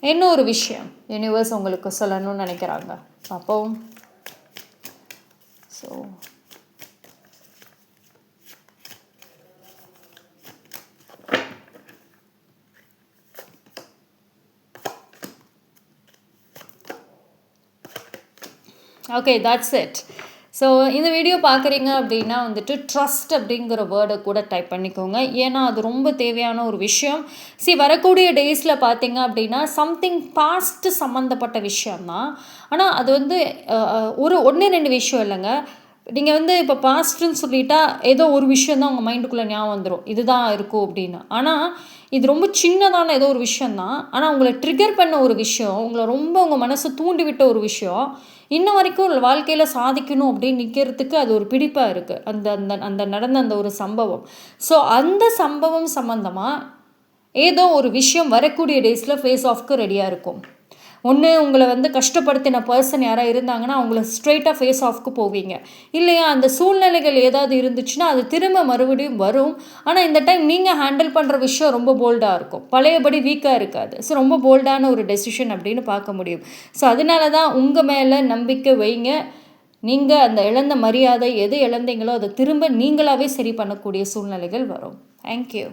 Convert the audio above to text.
என்ன ஒரு விஷயம் யூனிவர்ஸ் உங்களுக்கு சொல்லணும்னு நினைக்கிறாங்க பார்ப்போம். So okay, that's it. So இந்த வீடியோ பார்க்குறீங்க அப்படின்னா வந்துட்டு ட்ரஸ்ட் அப்படிங்கிற வேர்டை கூட டைப் பண்ணிக்கோங்க. ஏன்னா அது ரொம்ப தேவையான ஒரு விஷயம். வரக்கூடிய டேஸில் பார்த்தீங்க அப்படின்னா சம்திங் பாஸ்ட்டு சம்மந்தப்பட்ட விஷயம்தான். ஆனால் அது வந்து ஒரு 1-2 விஷயம் இல்லைங்க. நீங்கள் வந்து இப்போ பாஸ்ட்டுன்னு சொல்லிட்டா ஏதோ ஒரு விஷயம் தான் உங்கள் மைண்டுக்குள்ளே ஞாபகம் வந்துடும், இதுதான் இருக்கும் அப்படின்னு. ஆனால் இது ரொம்ப சின்னதான ஏதோ ஒரு விஷயந்தான். ஆனால் உங்களை ட்ரிகர் பண்ண ஒரு விஷயம், உங்களை ரொம்ப உங்கள் மனசை தூண்டி விட்ட ஒரு விஷயம், இன்ன வரைக்கும் வாழ்க்கையில் சாதிக்கணும் அப்படின்னு நிற்கிறதுக்கு அது ஒரு பிடிப்பாக இருக்குது. அந்த அந்த அந்த நடந்த அந்த ஒரு சம்பவம். ஸோ அந்த சம்பவம் சம்மந்தமாக ஏதோ ஒரு விஷயம் வரக்கூடிய டேஸில் ஃபேஸ் ஆஃப்க்கு ரெடியாக இருக்கும். ஒன்று உங்களை வந்து கஷ்டப்படுத்தின பர்சன் யாராக இருந்தாங்கன்னா அவங்கள ஸ்ட்ரெயிட்டாக ஃபேஸ் ஆஃப்க்கு போவீங்க. இல்லையா அந்த சூழ்நிலைகள் ஏதாவது இருந்துச்சுன்னா அது திரும்ப மறுபடியும் வரும். ஆனால் இந்த டைம் நீங்கள் ஹேண்டில் பண்ணுற விஷயம் ரொம்ப போல்டாக இருக்கும், பழையபடி வீக்காக இருக்காது. ஸோ ரொம்ப போல்டான ஒரு டெசிஷன் அப்படின்னு பார்க்க முடியும். ஸோ அதனால தான் உங்கள் மேலே நம்பிக்கை வைங்க. நீங்கள் அந்த இழந்த மரியாதை எது இழந்தீங்களோ அதை திரும்ப நீங்களாகவே சரி பண்ணக்கூடிய சூழ்நிலைகள் வரும். தேங்க்யூ.